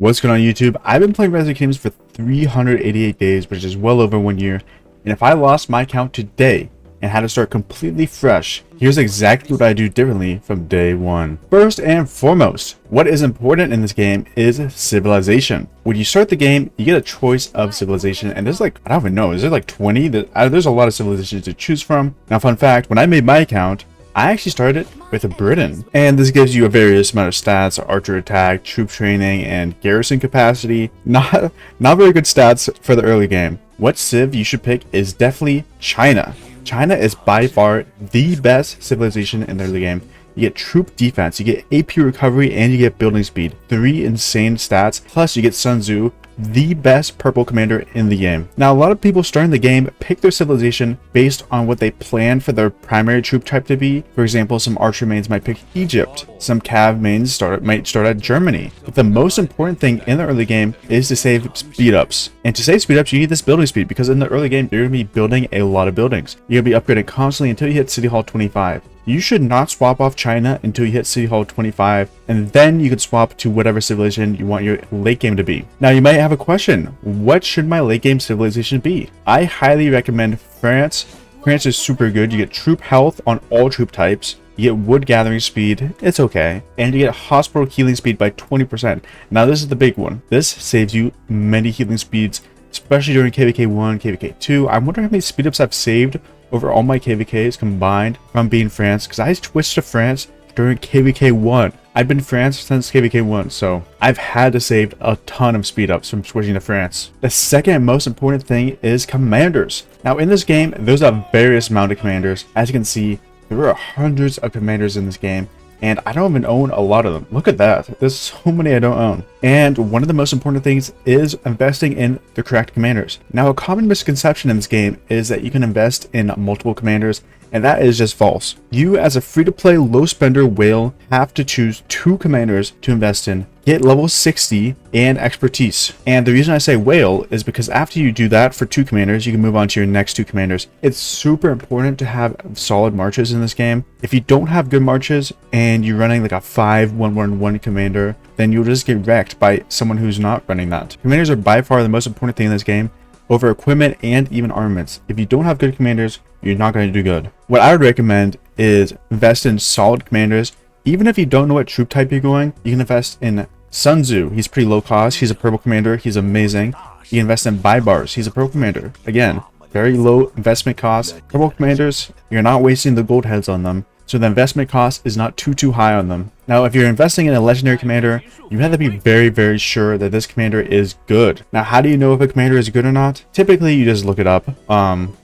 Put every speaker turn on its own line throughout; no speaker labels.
What's going on YouTube? I've been playing Resident Games for 388 days, which is well over 1 year. And if I lost my account today and had to start completely fresh, here's exactly what I do differently from day one. First and foremost, what is important in this game is civilization. When you start the game, you get a choice of civilization, and there's like, I don't even know, is there like 20? There's a lot of civilizations to choose from. Now, fun fact, when I made my account, I actually started with Britain, and this gives you a various amount of stats: archer attack, troop training, and garrison capacity. Not very good stats for the early game. What civ you should pick is definitely China. China is by far the best civilization in the early game. You get troop defense, you get AP recovery, and you get building speed. 3 insane stats, plus you get Sun Tzu, the best purple commander in the game. Now, a lot of people starting the game pick their civilization based on what they plan for their primary troop type to be. For example, some archer mains might pick Egypt, some cav mains might start at Germany. But the most important thing in the early game is to save speed ups. And to save speed ups, you need this building speed, because in the early game, you're going to be building a lot of buildings. You're going to be upgrading constantly until you hit City Hall 25. You should not swap off China until you hit City Hall 25, and then you can swap to whatever civilization you want your late game to be. Now, you might have a question: what should my late game civilization be? I highly recommend France. France is super good. You get troop health on all troop types. You get wood gathering speed, it's okay, and you get hospital healing speed by 20%. Now, this is the big one. This saves you many healing speeds, especially during KVK 1, KVK 2. I wonder how many speed ups I've saved over all my KVKs combined from being France, because I switched to France during KVK 1. I've been France since KVK 1, so I've had to save a ton of speed ups from switching to France. The second most important thing is commanders. Now, in this game, there's a various amount of commanders. As you can see, there are hundreds of commanders in this game, and I don't even own a lot of them. Look at that. There's so many I don't own. And one of the most important things is investing in the correct commanders. Now, a common misconception in this game is that you can invest in multiple commanders, and that is just false. You, as a free-to-play low spender whale, have to choose 2 commanders to invest in, get level 60 and expertise. And the reason I say whale is because after you do that for 2 commanders, you can move on to your next 2 commanders. It's super important to have solid marches in this game. If you don't have good marches and you're running like a 5-1-1-1 commander, then you'll just get wrecked by someone who's not running that. Commanders are by far the most important thing in this game, over equipment and even armaments. If you don't have good commanders, you're not going to do good. What I would recommend is invest in solid commanders. Even if you don't know what troop type you're going, you can invest in Sun Tzu. He's pretty low cost. He's a purple commander. He's amazing. You can invest in Baibars. He's a purple commander. Again, very low investment cost. Purple commanders, you're not wasting the gold heads on them, so the investment cost is not too high on them. Now, if you're investing in a legendary commander, you have to be very sure that this commander is good. Now, how do you know if a commander is good or not? Typically, you just look it up.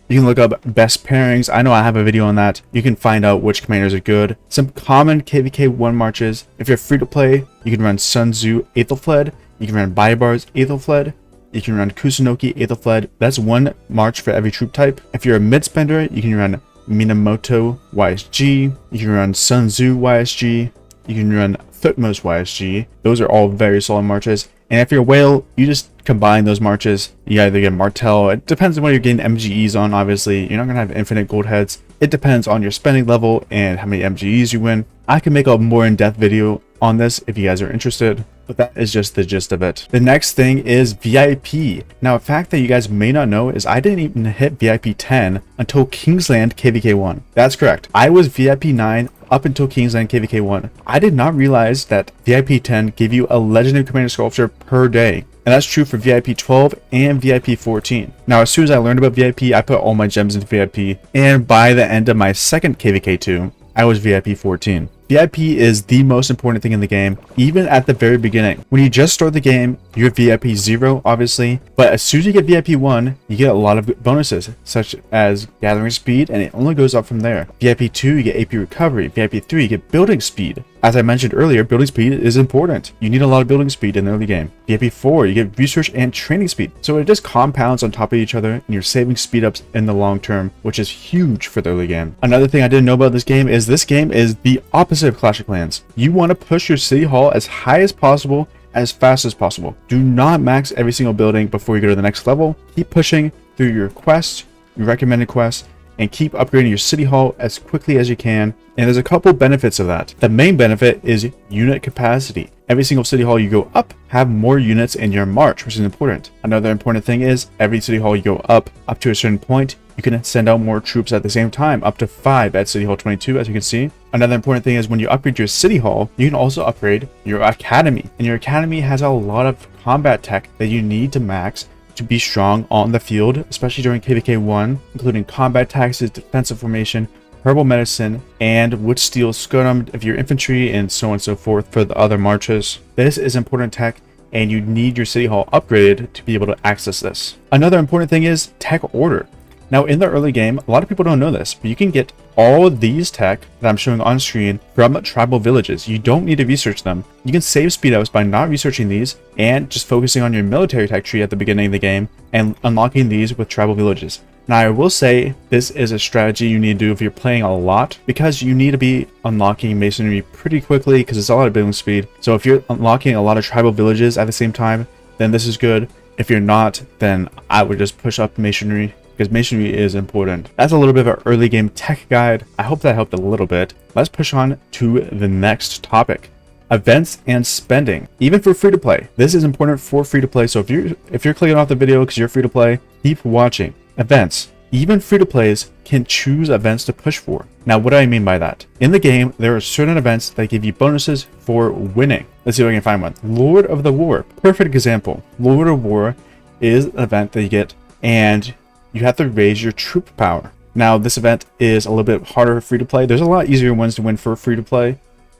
You can look up best pairings. I know I have a video on that. You can find out which commanders are good. Some common KVK 1 marches. If you're free to play, you can run Sun Tzu Aethelfled. You can run Baibars Aethelfled. You can run Kusunoki Aethelfled. That's 1 march for every troop type. If you're a mid spender, you can run Minamoto YSG. You can run Sun Tzu YSG. You can run Thutmose YSG. Those are all very solid marches. And if you're a whale, you just combine those marches. You either get Martel. It depends on what you're getting MGEs on, obviously. You're not going to have infinite gold heads. It depends on your spending level and how many MGEs you win. I can make a more in-depth video on this if you guys are interested, but that is just the gist of it. The next thing is VIP. Now, a fact that you guys may not know is I didn't even hit VIP 10 until Kingsland KVK 1. That's correct. I was VIP 9 up until Kingsland KVK 1. I did not realize that VIP 10 gave you a legendary commander sculpture per day. And that's true for VIP 12 and VIP 14. Now, as soon as I learned about VIP, I put all my gems into VIP. And by the end of my second KVK 2, I was VIP 14. VIP is the most important thing in the game, even at the very beginning. When you just start the game, you're VIP 0, obviously, but as soon as you get VIP 1, you get a lot of bonuses, such as gathering speed, and it only goes up from there. VIP 2, you get AP recovery. VIP 3, you get building speed. As I mentioned earlier, building speed is important. You need a lot of building speed in the early game. VIP 4, you get research and training speed. So it just compounds on top of each other, and you're saving speed ups in the long term, which is huge for the early game. Another thing I didn't know about this game is the opposite of Clash of Clans. You want to push your City Hall as high as possible, as fast as possible. Do not max every single building before you go to the next level. Keep pushing through your quests, your recommended quests, and keep upgrading your city hall as quickly as you can. And there's a couple benefits of that. The main benefit is unit capacity. Every single city hall you go up, have more units in your march, which is important. Another important thing is every city hall you go up to a certain point, you can send out more troops at the same time, up to 5 at City Hall 22, as you can see. Another important thing is when you upgrade your City Hall, you can also upgrade your Academy. And your Academy has a lot of combat tech that you need to max to be strong on the field, especially during KVK 1, including combat taxes, defensive formation, herbal medicine, and wood steel scrotum of your infantry, and so on and so forth for the other marches. This is important tech, and you need your City Hall upgraded to be able to access this. Another important thing is tech order. Now, in the early game, a lot of people don't know this, but you can get all of these tech that I'm showing on screen from tribal villages. You don't need to research them. You can save speed ups by not researching these and just focusing on your military tech tree at the beginning of the game and unlocking these with tribal villages. Now, I will say this is a strategy you need to do if you're playing a lot, because you need to be unlocking masonry pretty quickly because it's a lot of building speed. So if you're unlocking a lot of tribal villages at the same time, then this is good. If you're not, then I would just push up masonry, because masonry is important. That's a little bit of an early game tech guide. I hope that helped a little bit. Let's push on to the next topic. Events and spending. Even for free to play. This is important for free to play. So if you're clicking off the video because you're free to play, keep watching. Events. Even free to plays can choose events to push for. Now, what do I mean by that? In the game, there are certain events that give you bonuses for winning. Let's see if I can find one. Lord of the War. Perfect example. Lord of War is an event that you get, and you have to raise your troop power. Now, this event is a little bit harder for free to play. There's a lot easier ones to win for free to play,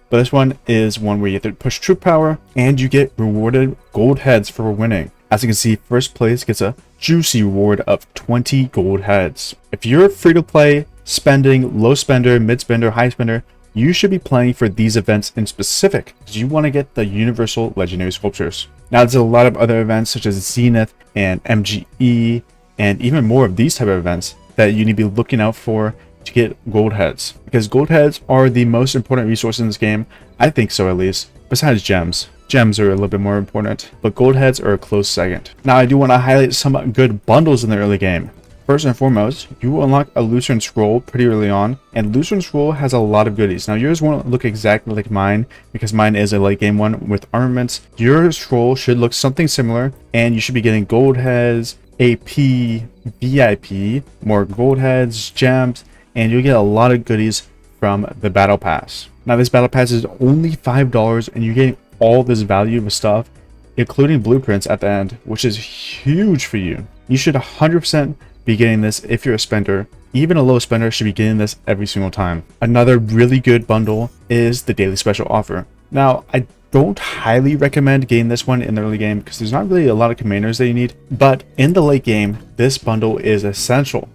but this one is one where you have to push troop power and you get rewarded gold heads for winning. As you can see, first place gets a juicy reward of 20 gold heads. If you're free to play, spending, low spender, mid spender, high spender, you should be playing for these events in specific, because you want to get the universal legendary sculptures. Now, there's a lot of other events such as Zenith and MGE, and even more of these type of events that you need to be looking out for to get gold heads, because gold heads are the most important resource in this game. I think so, at least, besides gems. Gems are a little bit more important, but gold heads are a close second. Now, I do want to highlight some good bundles in the early game. First and foremost, you will unlock a Lutheran Scroll pretty early on, and Lutheran Scroll has a lot of goodies. Now, yours won't look exactly like mine, because mine is a late game one with armaments. Your scroll should look something similar, and you should be getting gold heads, AP, VIP, more gold heads, gems, and you'll get a lot of goodies from the Battle Pass. Now, this Battle Pass is only $5, and you're getting all this value of stuff, including blueprints at the end, which is huge for you. You should 100% be getting this if you're a spender. Even a low spender should be getting this every single time. Another really good bundle is the daily special offer. Now, I don't highly recommend getting this one in the early game because there's not really a lot of commanders that you need, but in the late game, this bundle is essential,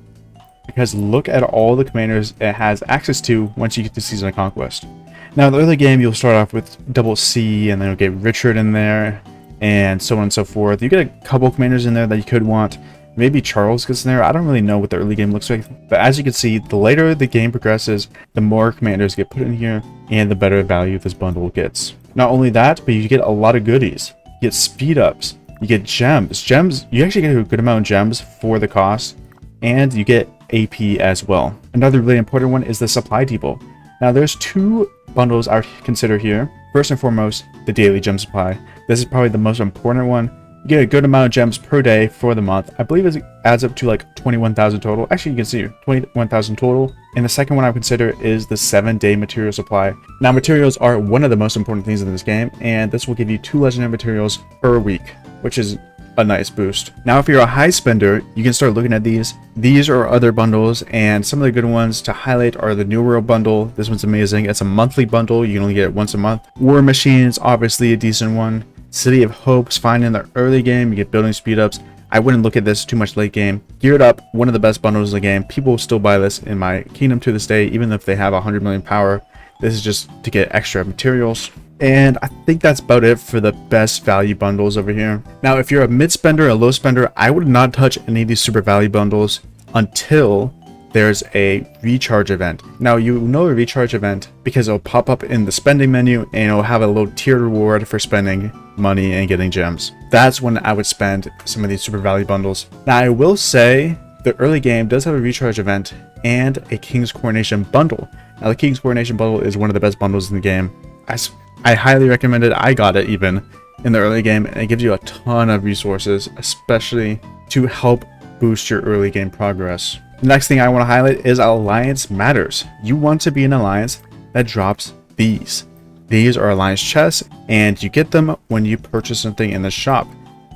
because look at all the commanders it has access to once you get to Season of Conquest. Now, in the early game, you'll start off with double C, and then you'll get Richard in there, and so on and so forth. You get a couple commanders in there that you could want. Maybe Charles gets in there. I don't really know what the early game looks like, but as you can see, the later the game progresses, the more commanders get put in here, and the better value this bundle gets. Not only that, but you get a lot of goodies. You get speed ups, you get gems. Gems, you actually get a good amount of gems for the cost, and you get AP as well. Another really important one is the supply depot. Now, there's two bundles I would consider here. First and foremost, the daily gem supply. This is probably the most important one. You get a good amount of gems per day for the month. I believe it adds up to like 21,000 total. Actually, you can see 21,000 total. And the second one I would consider is the 7-day material supply. Now, materials are one of the most important things in this game, and this will give you 2 legendary materials per week, which is a nice boost. Now, if you're a high spender, you can start looking at these. These are other bundles, and some of the good ones to highlight are the New World bundle. This one's amazing. It's a monthly bundle. You can only get it once a month. War Machines, obviously a decent one. City of Hope's fine in the early game. You get building speed ups. I wouldn't look at this too much late game. Geared Up, one of the best bundles in the game. People will still buy this in my kingdom to this day, even if they have 100 million power. This is just to get extra materials. And I think that's about it for the best value bundles over here. Now, if you're a mid spender or a low spender, I would not touch any of these super value bundles until there's a recharge event. Now, you know a recharge event because it'll pop up in the spending menu and it'll have a little tiered reward for spending money and getting gems. That's when I would spend some of these super value bundles. Now, I will say the early game does have a recharge event, and a King's Coronation bundle. Now the King's Coronation bundle is one of the best bundles in the game. I highly recommend it. I got it even in the early game, and it gives you a ton of resources, especially to help boost your early game progress. The next thing I want to highlight is Alliance Matters. You want to be an alliance that drops these. These are alliance chests, and you get them when you purchase something in the shop.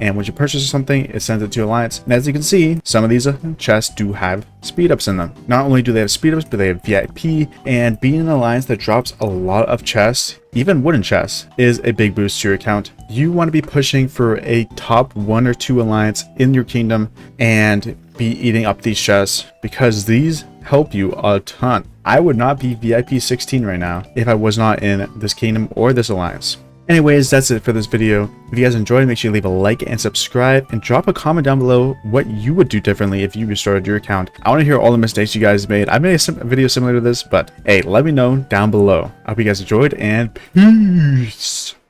And when you purchase something, it sends it to Alliance. And as you can see, some of these chests do have speed ups in them. Not only do they have speed ups, but they have VIP. And being an alliance that drops a lot of chests, even wooden chests, is a big boost to your account. You want to be pushing for a top 1 or 2 alliance in your kingdom and be eating up these chests, because these help you a ton. I would not be VIP 16 right now if I was not in this kingdom or this alliance. Anyways, that's it for this video. If you guys enjoyed, make sure you leave a like and subscribe, and drop a comment down below what you would do differently if you restarted your account. I want to hear all the mistakes you guys made. I made a video similar to this, but hey, let me know down below. I hope you guys enjoyed, and peace.